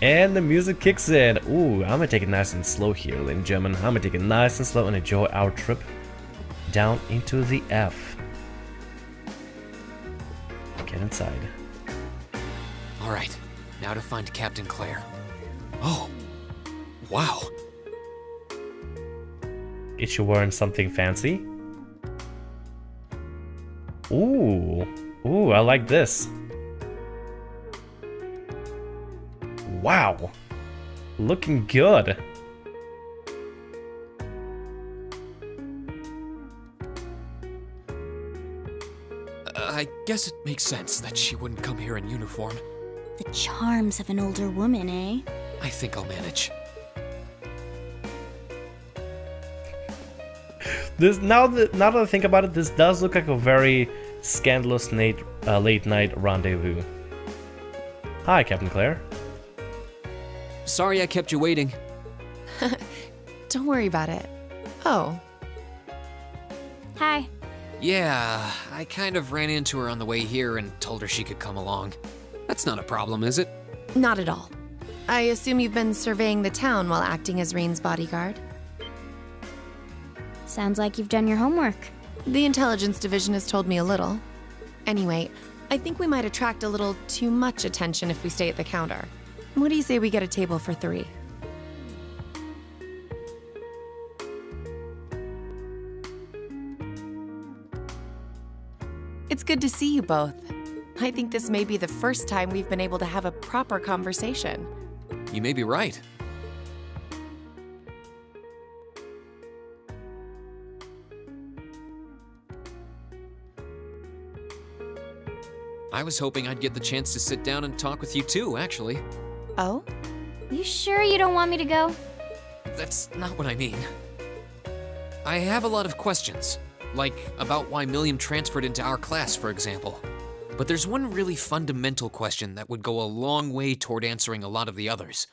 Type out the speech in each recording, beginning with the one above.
And the music kicks in. Ooh, I'm gonna take it nice and slow here, ladies and gentlemen. I'm gonna take it nice and slow and enjoy our trip down into the F. Get inside. Alright, now to find Captain Claire. Oh, wow. Is she wearing something fancy? Ooh, ooh, I like this. Wow, looking good. I guess it makes sense that she wouldn't come here in uniform. The charms of an older woman, eh? I think I'll manage. This now that I think about it, this does look like a very scandalous late night rendezvous. Hi, Captain Claire. Sorry I kept you waiting. Don't worry about it. Oh. Hi. Yeah, I kind of ran into her on the way here and told her she could come along. That's not a problem, is it? Not at all. I assume you've been surveying the town while acting as Rean's bodyguard? Sounds like you've done your homework. The intelligence division has told me a little. Anyway, I think we might attract a little too much attention if we stay at the counter. What do you say we get a table for 3? It's good to see you both. I think this may be the first time we've been able to have a proper conversation. You may be right. I was hoping I'd get the chance to sit down and talk with you too, actually. Oh? You sure you don't want me to go? That's not what I mean. I have a lot of questions, like about why Milliam transferred into our class, for example. But there's one really fundamental question that would go a long way toward answering a lot of the others.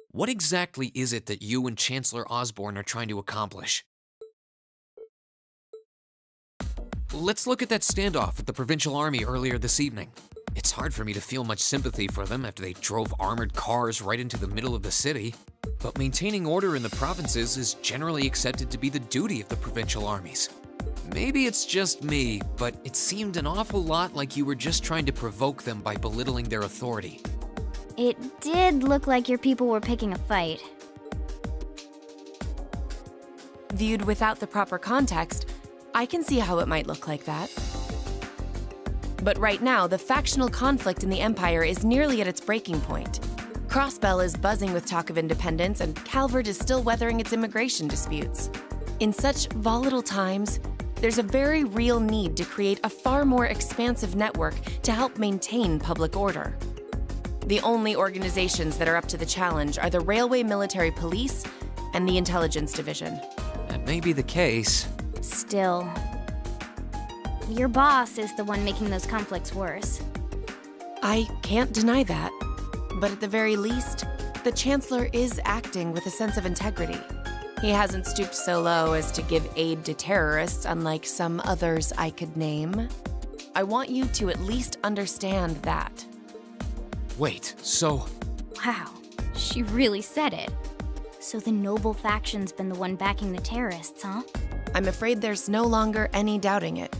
What exactly is it that you and Chancellor Osborne are trying to accomplish? Let's look at that standoff with the Provincial Army earlier this evening. It's hard for me to feel much sympathy for them after they drove armored cars right into the middle of the city. But maintaining order in the provinces is generally accepted to be the duty of the provincial armies. Maybe it's just me, but it seemed an awful lot like you were just trying to provoke them by belittling their authority. It did look like your people were picking a fight. Viewed without the proper context, I can see how it might look like that. But right now, the factional conflict in the Empire is nearly at its breaking point. Crossbell is buzzing with talk of independence, and Calvert is still weathering its immigration disputes. In such volatile times, there's a very real need to create a far more expansive network to help maintain public order. The only organizations that are up to the challenge are the Railway Military Police and the Intelligence Division. That may be the case. Still, your boss is the one making those conflicts worse. I can't deny that. But at the very least, the Chancellor is acting with a sense of integrity. He hasn't stooped so low as to give aid to terrorists, unlike some others I could name. I want you to at least understand that. Wait, so... Wow, she really said it. So the noble faction's been the one backing the terrorists, huh? I'm afraid there's no longer any doubting it.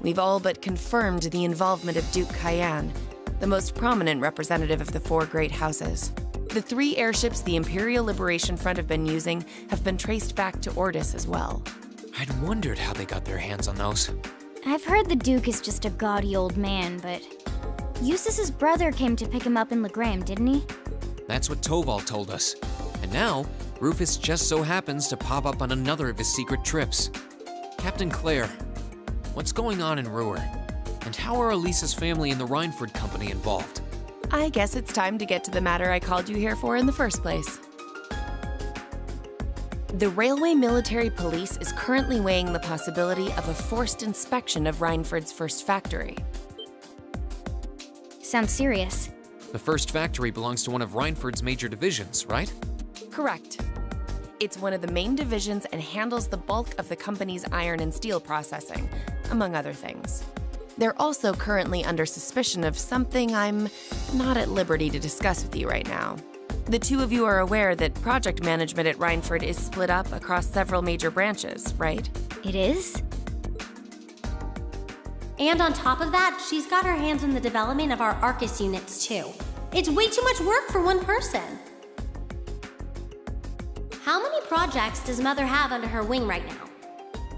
We've all but confirmed the involvement of Duke Cayenne, the most prominent representative of the 4 great houses. The 3 airships the Imperial Liberation Front have been using have been traced back to Ordis as well. I'd wondered how they got their hands on those. I've heard the Duke is just a gaudy old man, but Eustace's brother came to pick him up in Legram, didn't he? That's what Toval told us. And now, Rufus just so happens to pop up on another of his secret trips. Captain Claire, what's going on in Ruhr? And how are Elisa's family and the Rhineford Company involved? I guess it's time to get to the matter I called you here for in the first place. The Railway Military Police is currently weighing the possibility of a forced inspection of Rhineford's first factory. Sounds serious. The first factory belongs to one of Rhineford's major divisions, right? Correct. It's one of the main divisions and handles the bulk of the company's iron and steel processing, among other things. They're also currently under suspicion of something I'm not at liberty to discuss with you right now. The two of you are aware that project management at Rhineford is split up across several major branches, right? It is? And on top of that, she's got her hands in the development of our Arcus units too. It's way too much work for one person. How many projects does Mother have under her wing right now?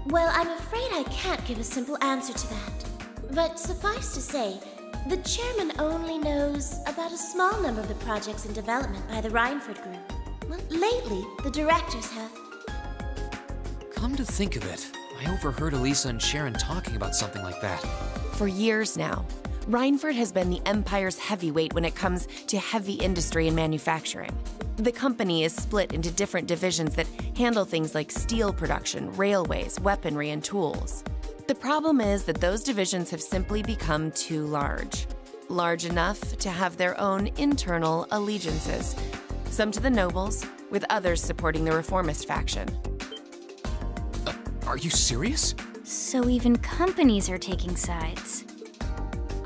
Well, I'm afraid I can't give a simple answer to that. But suffice to say, the chairman only knows about a small number of the projects in development by the Rhineford group. Well, lately, the directors have. Come to think of it, I overheard Elisa and Sharon talking about something like that. For years now, Rhineford has been the Empire's heavyweight when it comes to heavy industry and manufacturing. The company is split into different divisions that handle things like steel production, railways, weaponry, and tools. The problem is that those divisions have simply become too large. Large enough to have their own internal allegiances, some to the nobles, with others supporting the reformist faction. Are you serious? So even companies are taking sides.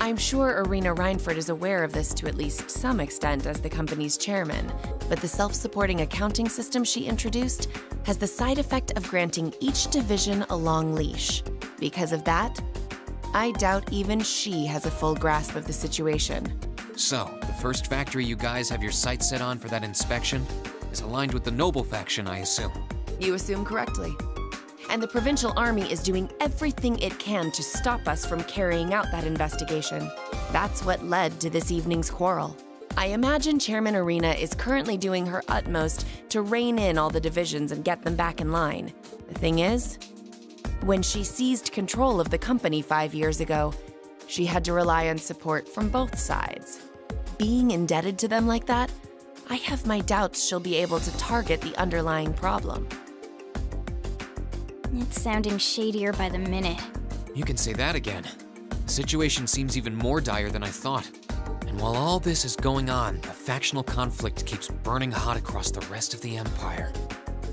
I'm sure Irina Rhineford is aware of this to at least some extent as the company's chairman, but the self-supporting accounting system she introduced has the side effect of granting each division a long leash. Because of that, I doubt even she has a full grasp of the situation. So, the first factory you guys have your sights set on for that inspection is aligned with the noble faction, I assume. You assume correctly. And the Provincial Army is doing everything it can to stop us from carrying out that investigation. That's what led to this evening's quarrel. I imagine Chairman Irina is currently doing her utmost to rein in all the divisions and get them back in line. The thing is, when she seized control of the company 5 years ago, she had to rely on support from both sides. Being indebted to them like that, I have my doubts she'll be able to target the underlying problem. It's sounding shadier by the minute. You can say that again. The situation seems even more dire than I thought. And while all this is going on, the factional conflict keeps burning hot across the rest of the Empire.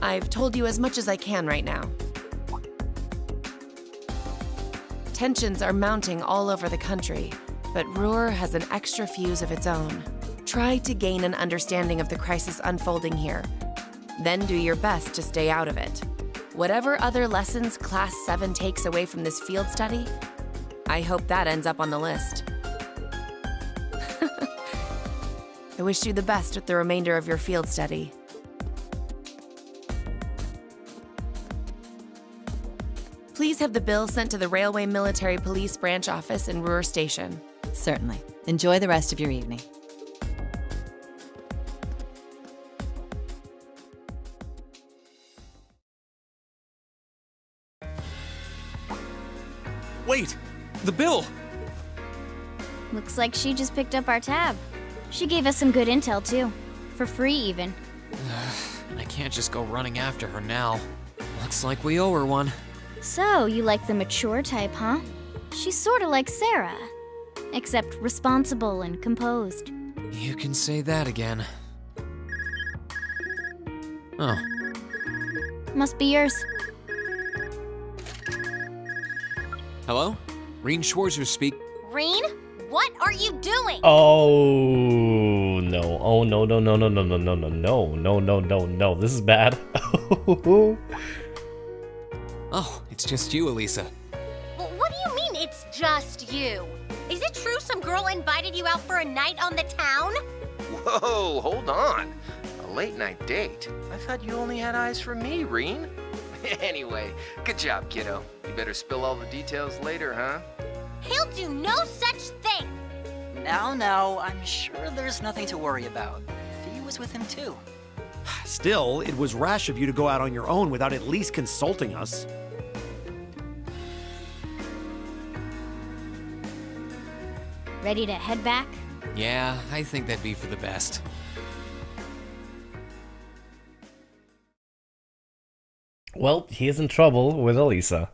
I've told you as much as I can right now. Tensions are mounting all over the country, but Ruhr has an extra fuse of its own. Try to gain an understanding of the crisis unfolding here. Then do your best to stay out of it. Whatever other lessons Class VII takes away from this field study, I hope that ends up on the list. I wish you the best with the remainder of your field study. Please have the bill sent to the Railway Military Police Branch Office in Ruhr Station. Certainly. Enjoy the rest of your evening. Wait! The bill! Looks like she just picked up our tab. She gave us some good intel too. For free even. I can't just go running after her now. Looks like we owe her one. So, you like the mature type, huh? She's sorta like Sarah. Except responsible and composed. You can say that again. Oh. Must be yours. Hello? Rean Schwarzer speak. Rean, what are you doing? Oh no. Oh no no no no no no no no no no no no no. This is bad. Oh, it's just you, Elisa. Well, what do you mean it's just you? Is it true some girl invited you out for a night on the town? Whoa, hold on. A late night date? I thought you only had eyes for me, Rean. Anyway, good job, kiddo. You better spill all the details later, huh? He'll do no such thing. No, I'm sure there's nothing to worry about. Fee was with him too. Still, it was rash of you to go out on your own without at least consulting us. Ready to head back? Yeah, I think that'd be for the best. Well, he's in trouble with Elisa.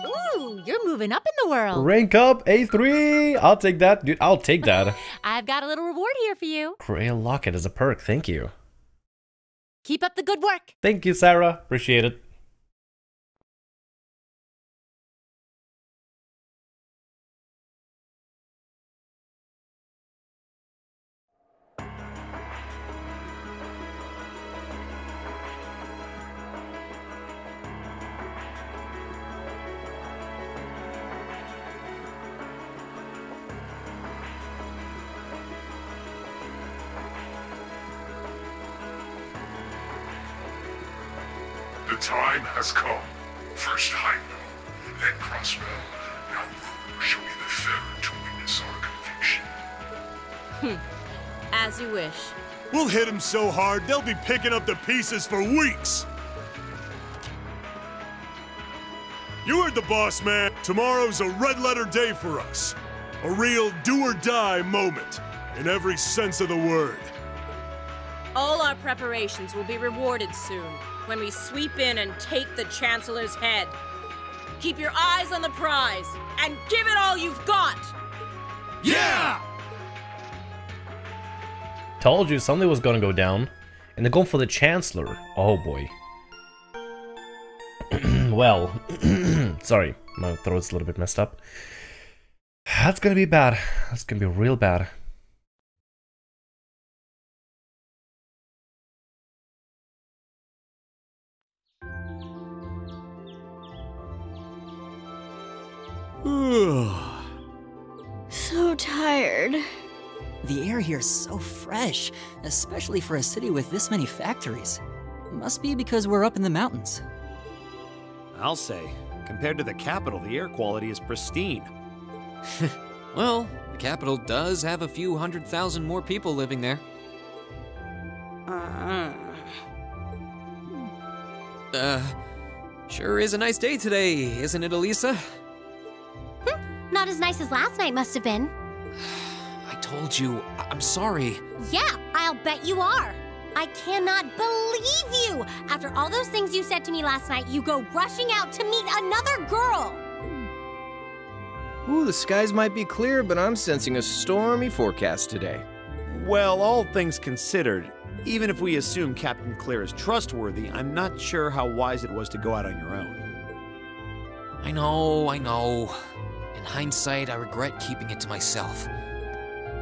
Ooh, you're moving up in the world. Rank up A3! I'll take that, dude. I'll take that. I've got a little reward here for you. Grail Locket is a perk, thank you. Keep up the good work. Thank you, Sarah. Appreciate it. The time has come. First Heimdall, then Crossbell. Now Rue shall be the third to witness our conviction. As you wish. We'll hit them so hard, they'll be picking up the pieces for weeks. You heard the boss, man. Tomorrow's a red-letter day for us. A real do-or-die moment, in every sense of the word. All our preparations will be rewarded soon, when we sweep in and take the Chancellor's head. Keep your eyes on the prize, and give it all you've got! Yeah! Told you something was gonna go down. And they're going for the Chancellor. Oh boy. Well, sorry, my throat's a little bit messed up. That's gonna be bad. That's gonna be real bad. So tired. The air here is so fresh, especially for a city with this many factories. Must be because we're up in the mountains. I'll say, compared to the capital, the air quality is pristine. Well, the capital does have a few 100,000 more people living there. Sure is a nice day today, isn't it, Elisa? Not as nice as last night must have been. I told you, I'm sorry. Yeah, I'll bet you are. I cannot believe you! After all those things you said to me last night, you go rushing out to meet another girl! Ooh, the skies might be clear, but I'm sensing a stormy forecast today. Well, all things considered, even if we assume Captain Claire is trustworthy, I'm not sure how wise it was to go out on your own. I know. In hindsight, I regret keeping it to myself.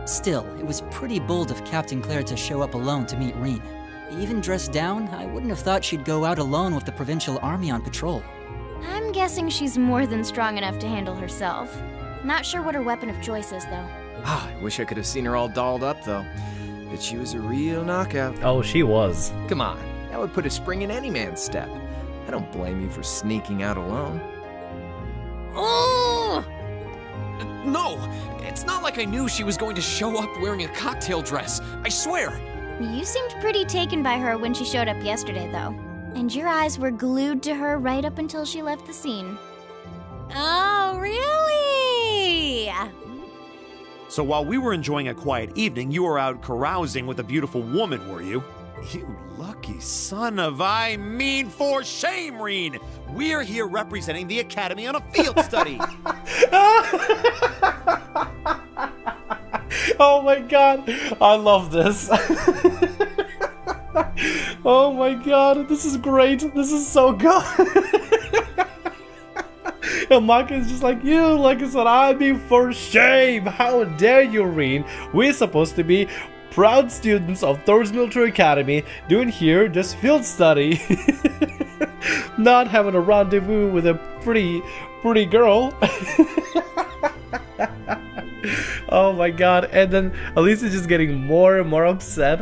Still, it was pretty bold of Captain Claire to show up alone to meet Rean. Even dressed down, I wouldn't have thought she'd go out alone with the Provincial Army on patrol. I'm guessing she's more than strong enough to handle herself. Not sure what her weapon of choice is, though. Ah, I wish I could have seen her all dolled up, though. But she was a real knockout. Oh, she was. Come on, that would put a spring in any man's step. I don't blame you for sneaking out alone. Oh! No! It's not like I knew she was going to show up wearing a cocktail dress. I swear! You seemed pretty taken by her when she showed up yesterday, though. And your eyes were glued to her right up until she left the scene. Oh, really? So while we were enjoying a quiet evening, you were out carousing with a beautiful woman, were you? You lucky son of I mean for shame, Rean! We're here representing the Academy on a field study! Oh my god, I love this. Oh my god, this is great. This is so good. And Maka is just like, you lucky son, I mean for shame. How dare you, Rean? We're supposed to be proud students of Thors Military Academy doing here just field study. Not having a rendezvous with a pretty girl. Oh my god, and then Elisa's just getting more and more upset.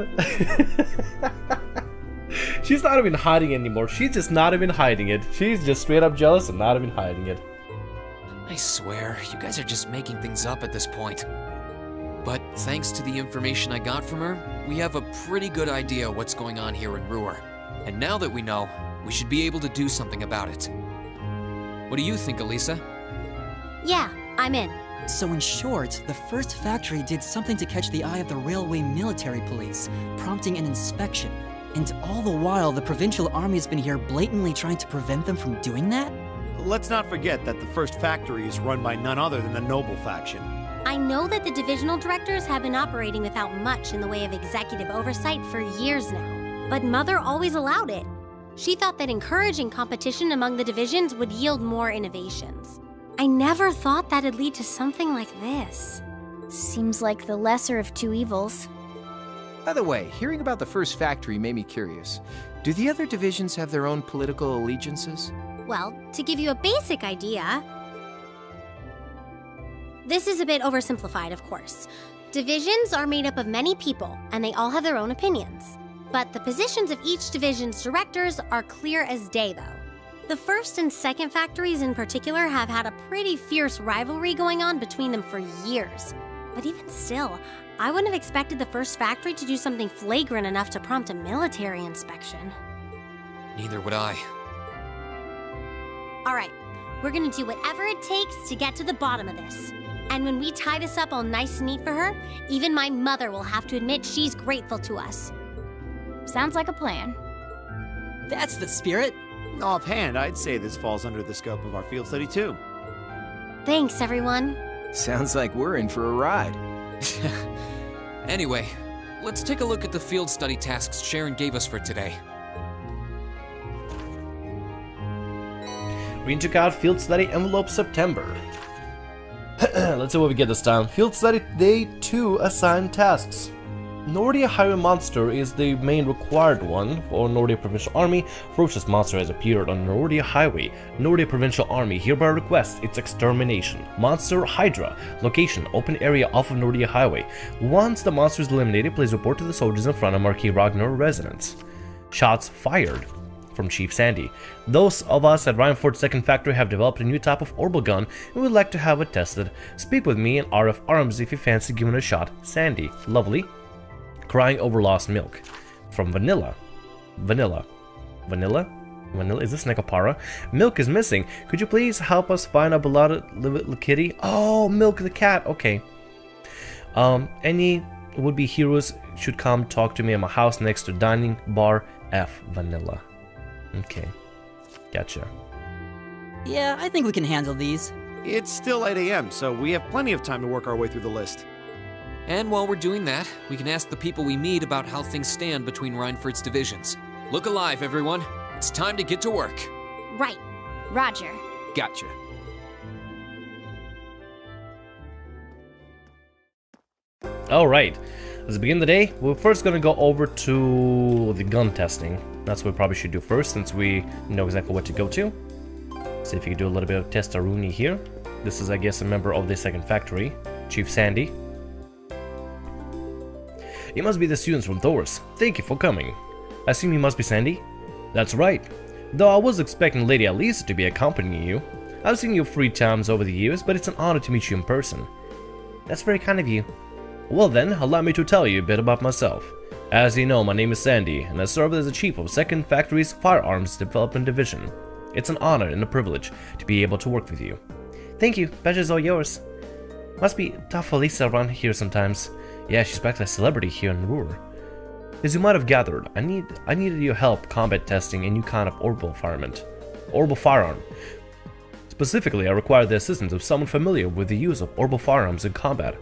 She's not even hiding anymore. She's just not even hiding it. She's just straight up jealous and not even hiding it. I swear, you guys are just making things up at this point. But thanks to the information I got from her, we have a pretty good idea what's going on here in Ruhr. And now that we know, we should be able to do something about it. What do you think, Elisa? Yeah, I'm in. So in short, the first factory did something to catch the eye of the railway military police, prompting an inspection. And all the while, the Provincial Army has been here blatantly trying to prevent them from doing that? Let's not forget that the first factory is run by none other than the Noble faction. I know that the divisional directors have been operating without much in the way of executive oversight for years now. But Mother always allowed it. She thought that encouraging competition among the divisions would yield more innovations. I never thought that'd lead to something like this. Seems like the lesser of two evils. By the way, hearing about the first factory made me curious. Do the other divisions have their own political allegiances? Well, to give you a basic idea... This is a bit oversimplified, of course. Divisions are made up of many people, and they all have their own opinions. But the positions of each division's directors are clear as day, though. The first and second factories in particular have had a pretty fierce rivalry going on between them for years. But even still, I wouldn't have expected the first factory to do something flagrant enough to prompt a military inspection. Neither would I. All right, we're gonna do whatever it takes to get to the bottom of this. And when we tie this up all nice and neat for her, even my mother will have to admit she's grateful to us. Sounds like a plan. That's the spirit. Offhand, I'd say this falls under the scope of our field study too. Thanks, everyone. Sounds like we're in for a ride. Anyway, let's take a look at the field study tasks Sharon gave us for today. Rean took out Field Study Envelope September. Let's see what we get this time. Field Study Day 2 assigned tasks. Nordia Highway Monster is the main required one for Nordia Provincial Army. Ferocious monster has appeared on Nordia Highway. Nordia Provincial Army hereby requests its extermination. Monster Hydra. Location: open area off of Nordia Highway. Once the monster is eliminated, please report to the soldiers in front of Marquis Ragnar residence. Shots fired from Chief Sandy. Those of us at Rhineford's second factory have developed a new type of orbital gun and would like to have it tested. Speak with me and RF Arms if you fancy giving it a shot. Sandy. Lovely. Crying over lost milk. From Vanilla. Vanilla. Is this Necopara? Milk is missing. Could you please help us find a beloved little kitty? Oh, Milk the cat. Okay. Any would-be heroes should come talk to me at my house next to dining bar F. Vanilla. Okay. Gotcha. Yeah, I think we can handle these. It's still 8 AM, so we have plenty of time to work our way through the list. And while we're doing that, we can ask the people we meet about how things stand between Rhineford's divisions. Look alive, everyone. It's time to get to work. Right. Roger. Gotcha. Alright, let's begin the day. We're first gonna go over to the gun testing. That's what we probably should do first, since we know exactly what to go to. See if you can do a little bit of testaruni here. This is, I guess, a member of the second factory, Chief Sandy. You must be the students from Thors. Thank you for coming. I assume you must be Sandy? That's right. Though I was expecting Lady Alisa to be accompanying you. I've seen you 3 times over the years, but it's an honor to meet you in person. That's very kind of you. Well then, allow me to tell you a bit about myself. As you know, my name is Sandy, and I serve as the chief of 2nd Factory's Firearms Development Division. It's an honor and a privilege to be able to work with you. Thank you, pleasure's all yours. Must be tough for Lisa around here sometimes. Yeah, she's practically a celebrity here in Ruhr. As you might have gathered, I needed your help combat testing a new kind of orbital firearm. Specifically, I required the assistance of someone familiar with the use of orbital firearms in combat.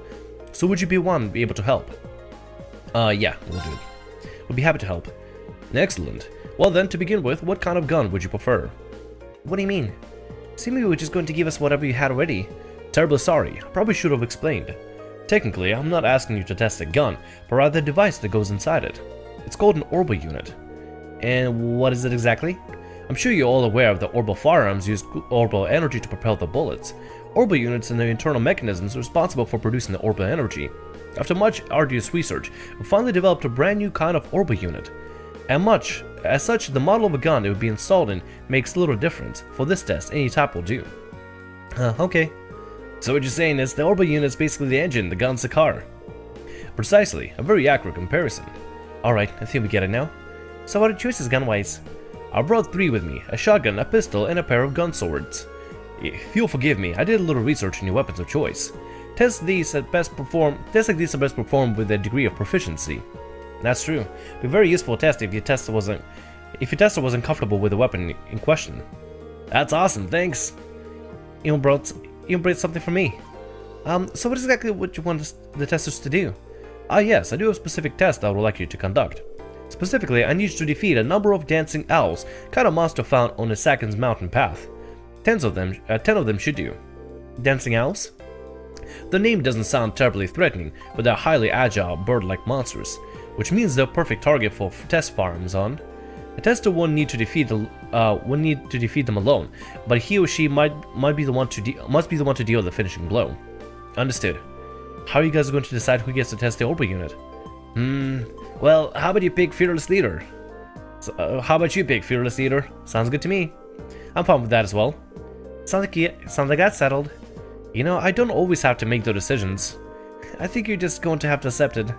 So would you be able to help? Yeah, we'll do it. We'll be happy to help. Excellent. Well then, to begin with, what kind of gun would you prefer? What do you mean? Seemingly you were just going to give us whatever you had already. Terribly sorry, I probably should have explained. Technically, I'm not asking you to test a gun, but rather the device that goes inside it. It's called an orbital unit. And what is it exactly? I'm sure you're all aware of the orbital firearms use orbital energy to propel the bullets. Orbital units and their internal mechanisms are responsible for producing the orbital energy. After much arduous research, we finally developed a brand new kind of orbital unit. As such, the model of a gun it would be installed in makes little difference. For this test, any type will do. Okay. So what you're saying is the orbital unit is basically the engine, the gun's the car. Precisely, a very accurate comparison. Alright, I think we get it now. So what are the choices gun-wise? I brought 3 with me, a shotgun, a pistol, and a pair of gun swords. If you'll forgive me, I did a little research on your weapons of choice. Tests like these are best performed with a degree of proficiency. That's true. It'd be very useful test if your tester wasn't comfortable with the weapon in question. That's awesome, thanks. You brought something for me. So what exactly would you want the testers to do? Yes, I do have a specific test I would like you to conduct. Specifically, I need you to defeat a number of dancing owls, kind of monster found on the Sakin's mountain path. 10 of them should do. Dancing owls? The name doesn't sound terribly threatening, but they're highly agile, bird-like monsters, which means they're a perfect target for test firearms on. A tester won't need to defeat them alone, but he or she must be the one to deal the finishing blow. Understood. How are you guys going to decide who gets to test the orbital unit? Well, how about you pick Fearless Leader? So, how about you pick Fearless Leader? Sounds good to me. I'm fine with that as well. Sounds like that's settled. You know, I don't always have to make the decisions. I think you're just going to have to accept it.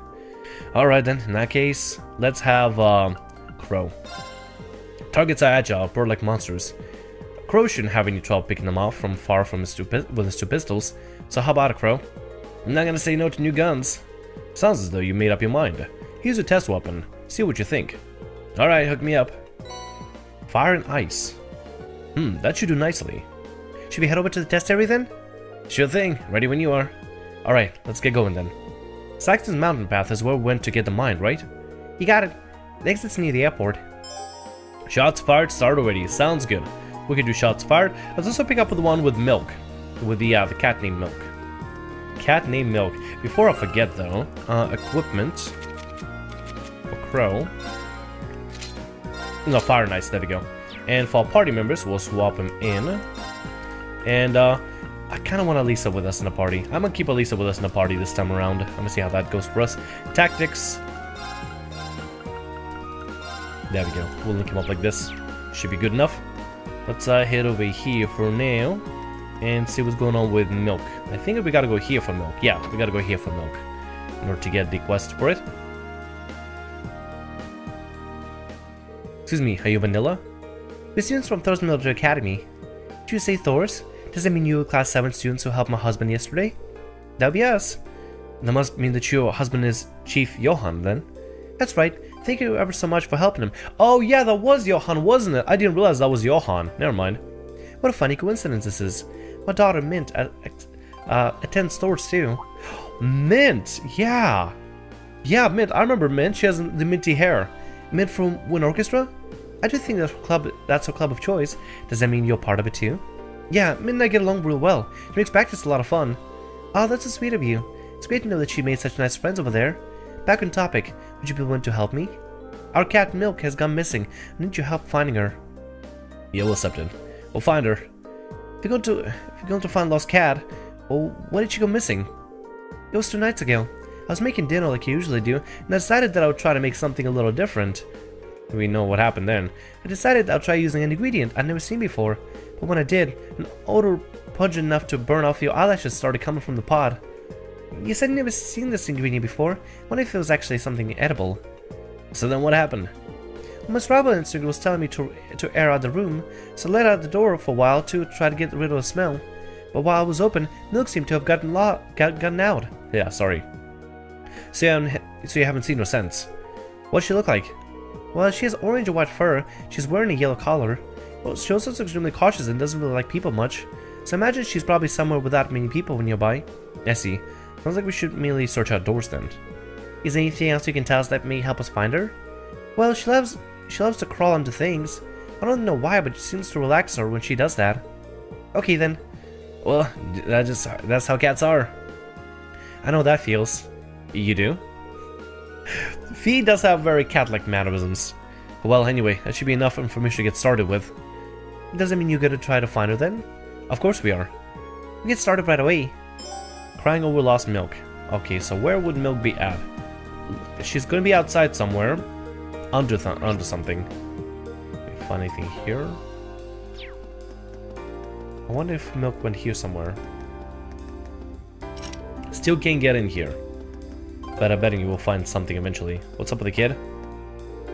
Alright then, in that case, let's have Crow. Targets are agile, bird-like monsters. Crow shouldn't have any trouble picking them off from far from with his 2 pistols. So how about it, Crow? I'm not gonna say no to new guns. Sounds as though you made up your mind. Here's a test weapon. See what you think. Alright, hook me up. Fire and ice. That should do nicely. Should we head over to the test area then? Sure thing, ready when you are. Alright, let's get going then. Saxton's mountain path is where we went to get the mine, right? You got it. The exit's near the airport. Shots fired, start already. Sounds good. We can do shots fired. Let's also pick up with the one with milk. With the cat named Milk. Cat named Milk. Before I forget though, equipment. For Crow. No, fire and ice, there we go. And for our party members, we'll swap them in. And I kind of want Elisa with us in the party. I'm gonna keep Elisa with us in the party this time around. I'm gonna see how that goes for us. Tactics. There we go. We'll link him up like this. Should be good enough. Let's head over here for now and see what's going on with Milk. I think we gotta go here for Milk. Yeah, we gotta go here for Milk in order to get the quest for it. Excuse me, are you Vanilla? The students from Thors Military Academy. Did you say Thors? Does that mean you were Class 7 students who helped my husband yesterday? That'll be us. That must mean that your husband is Chief Johan, then. That's right. Thank you ever so much for helping him. Oh yeah, that was Johan, wasn't it? I didn't realize that was Johan. Never mind. What a funny coincidence this is. My daughter Mint attends Thors too. Mint, yeah. Yeah, Mint. I remember Mint. She has the minty hair. Mint from Wind Orchestra? I do think that's her club of choice. Does that mean you're part of it too? Yeah, Mint and I get along real well. She makes practice a lot of fun. Oh, that's so sweet of you. It's great to know that she made such nice friends over there. Back on topic, would you be willing to help me? Our cat Milk has gone missing. I need your help finding her. Yeah, we'll accept it. We'll find her. If you're going to find lost cat, well, why did she go missing? It was 2 nights ago. I was making dinner like I usually do, and I decided that I would try to make something a little different. We know what happened then. I decided I'll try using an ingredient I'd never seen before, but when I did, an odor pungent enough to burn off your eyelashes started coming from the pot. You said you'd never seen this ingredient before. What if it was actually something edible? So then what happened? Well, my survival instinct was telling me to air out the room, so I let out the door for a while to try to get rid of the smell. But while I was open, Milk seemed to have gotten out. Yeah, sorry. So you haven't seen her since. What'd she look like? Well, she has orange and white fur. She's wearing a yellow collar. Well, she also looks extremely cautious and doesn't really like people much. So I imagine she's probably somewhere without many people nearby. I see. Sounds like we should merely search outdoors then. Is there anything else you can tell us that may help us find her? Well, she loves to crawl onto things. I don't know why, but it seems to relax her when she does that. Okay then. Well, that's how cats are. I know how that feels. You do? Fee does have very cat-like mannerisms. Well, anyway, that should be enough information to get started with. Does that mean you're gonna try to find her then? Of course we are. We get started right away. Crying over lost Milk. Okay, so where would Milk be at? She's gonna be outside somewhere. Under something. Find anything here? I wonder if Milk went here somewhere. Still can't get in here. But I'm betting you will find something eventually. What's up with the kid?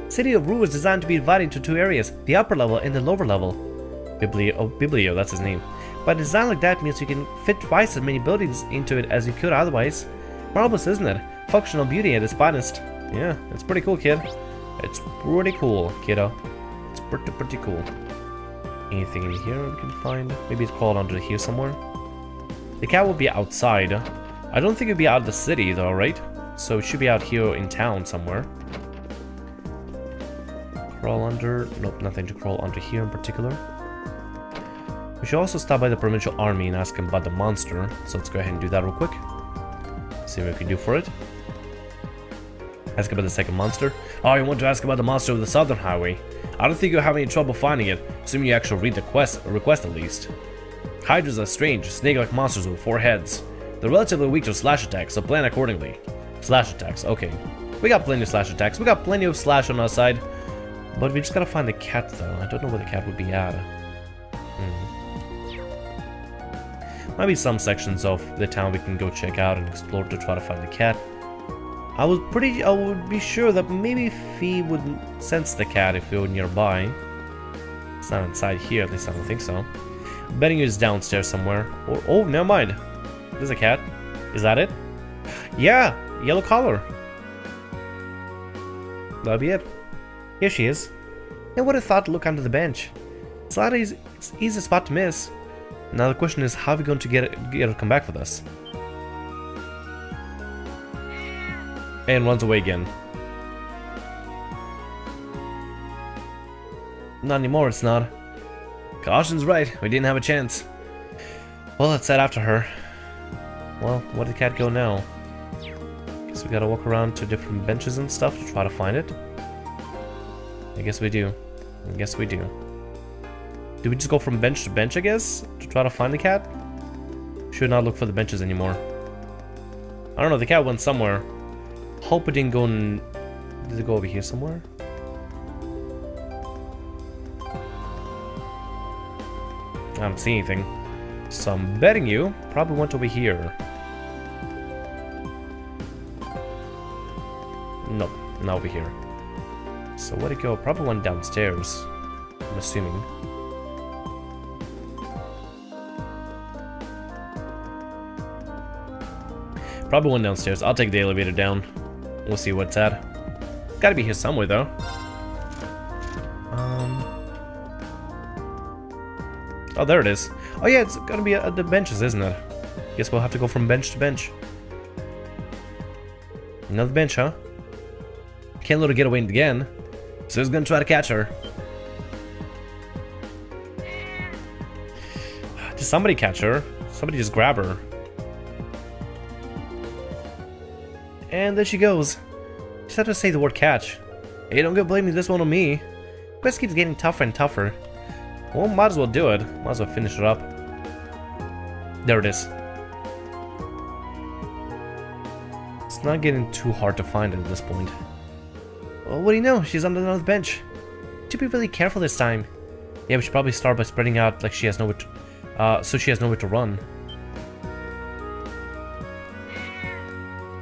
City of Rue is designed to be divided into 2 areas, the upper level and the lower level. Biblio, that's his name. By design like that means you can fit twice as many buildings into it as you could otherwise. Marvelous, isn't it? Functional beauty at its finest. Yeah, it's pretty cool, kid. It's pretty cool, kiddo. It's pretty cool. Anything in here we can find? Maybe it's crawled under here somewhere. The cat will be outside. I don't think it'll be out of the city though, right? So it should be out here in town somewhere. Crawl under. Nope, nothing to crawl under here in particular. We should also stop by the provincial army and ask him about the monster. So let's go ahead and do that real quick. See what we can do for it. Ask about the second monster. Oh, you want to ask about the monster of the southern highway. I don't think you'll have any trouble finding it, assuming you actually read the request at least. Hydras are strange, snake-like monsters with 4 heads. They're relatively weak to slash attacks, so plan accordingly. Slash attacks, okay. We got plenty of slash attacks. We got plenty of slash on our side. But we just gotta find the cat, though. I don't know where the cat would be at. Might be some sections of the town we can go check out and explore to try to find the cat. I would be sure that maybe Fee would sense the cat if we were nearby. It's not inside here, at least I don't think so. Betting it's downstairs somewhere. Or, oh, never mind. There's a cat. Is that it? Yeah, yellow collar. That'll be it. Here she is. I would have thought to look under the bench. It's an easy spot to miss. Now the question is, how are we going to get her to come back with us? And runs away again. Not anymore, it's not. Caution's right, we didn't have a chance. Well, let's head after her. Well, where did the cat go now? Guess we gotta walk around to different benches and stuff to try to find it. I guess we do. I guess we do. Do we just go from bench to bench, I guess? To try to find the cat? Should not look for the benches anymore. I don't know, the cat went somewhere. Hope it didn't go in... Did it go over here somewhere? I don't see anything. So I'm betting you probably went over here. Nope, not over here. So where'd it go? Probably went downstairs. I'm assuming. Probably went downstairs. I'll take the elevator down. We'll see what's at. Gotta be here somewhere though. Oh, there it is. Oh yeah, it's gonna be at the benches, isn't it? Guess we'll have to go from bench to bench. Another bench, huh? Can't let her get away again. So he's gonna try to catch her. Did somebody catch her? Somebody just grab her. And there she goes. Just have to say the word catch. Hey, don't go blaming this one on me. Quest keeps getting tougher and tougher. Well, might as well do it. Might as well finish it up. There it is. It's not getting too hard to find it at this point. Well, what do you know? She's under another bench. Should be really careful this time. Yeah, we should probably start by spreading out like she has nowhere to, so she has nowhere to run.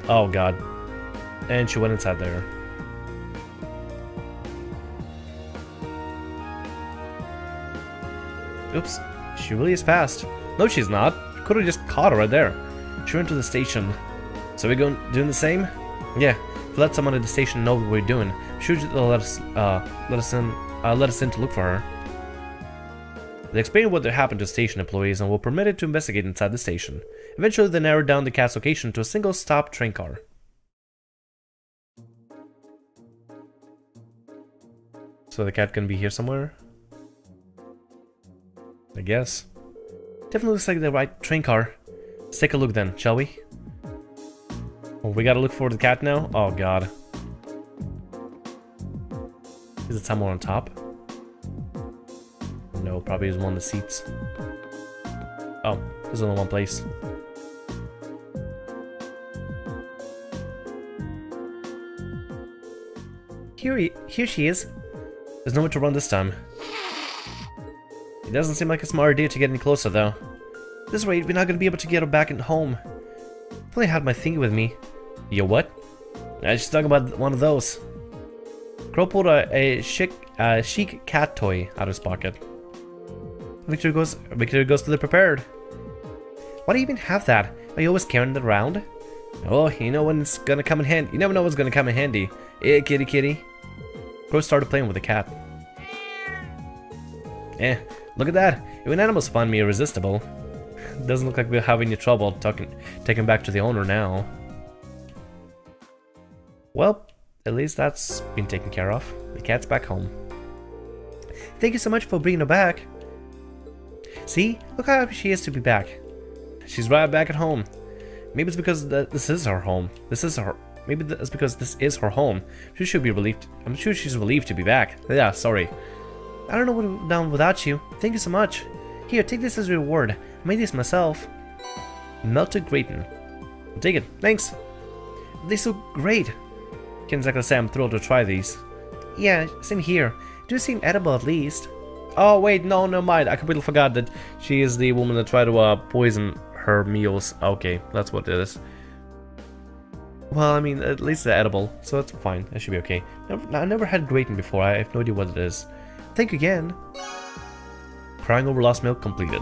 Oh god. And she went inside there. Oops. She really is fast. No, she's not. Could have just caught her right there. She went to the station. So we're doing the same? Yeah. Let someone at the station know what we're doing. Should let us in to look for her. They explain what happened to station employees and were permitted to investigate inside the station. Eventually, they narrowed down the cat's location to a single-stop train car. So the cat can be here somewhere? I guess. Definitely looks like the right train car. Let's take a look then, shall we? Oh, we gotta look for the cat now? Oh god. Is it somewhere on top? No, probably is one of the seats. Oh, there's only one place. Here she is. There's nowhere to run this time. It doesn't seem like a smart idea to get any closer though. This rate, we're not gonna be able to get her back at home. I probably had my thingy with me. Yo, what? I just talking about one of those. Crow pulled a chic cat toy out of his pocket. Victory goes to the prepared. Why do you even have that? Are you always carrying it around? Oh, you know when it's gonna come in handy. You never know what's gonna come in handy. Eh, kitty kitty. Crow started playing with the cat. Eh, look at that. Even animals find me irresistible. Doesn't look like we're having any trouble taking back to the owner now. Well, at least that's been taken care of. The cat's back home. Thank you so much for bringing her back. See? Look how happy she is to be back. She's right back at home. Maybe it's because this is her home. Maybe it's because this is her home. She should be relieved. I'm sure she's relieved to be back. Yeah, sorry. I don't know what we've done without you. Thank you so much. Here, take this as a reward. I made this myself. Melted gratin. Take it. Thanks. They so great. Can't exactly say I'm thrilled to try these. Yeah, same here. Do seem edible at least. Oh wait, no, never mind. I completely forgot that she is the woman that tried to poison her meals. Okay, that's what it is. Well, I mean, at least they're edible, so that's fine. That should be okay. I never had gratin before. I have no idea what it is. Thank you again. Crying over lost milk completed.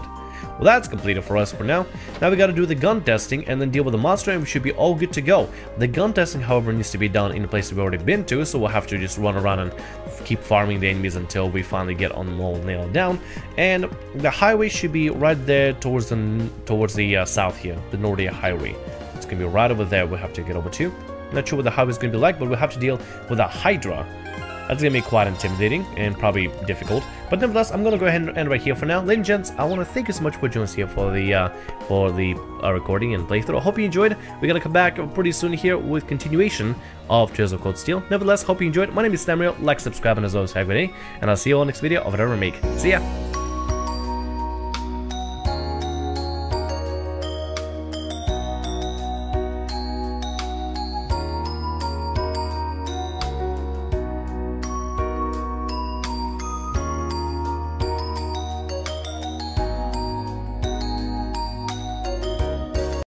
Well, that's completed for us for now. Now we gotta do the gun testing and then deal with the monster, and we should be all good to go. The gun testing, however, needs to be done in a place we've already been to, so we'll have to just run around and keep farming the enemies until we finally get on them all nailed down. And the highway should be right there towards the south here, the Nordia highway. It's gonna be right over there. We'll have to get over to. Not sure what the highway's gonna be like, but we'll have to deal with a Hydra. That's gonna be quite intimidating and probably difficult. But nevertheless, I'm gonna go ahead and end right here for now. Ladies and gents, I want to thank you so much for joining us here for the recording and playthrough. I hope you enjoyed. We're gonna come back pretty soon here with continuation of Trails of Cold Steel. Nevertheless, hope you enjoyed. My name is Thamriyell. Like, subscribe, and as always, have a good day. And I'll see you all next video of whatever I make. See ya!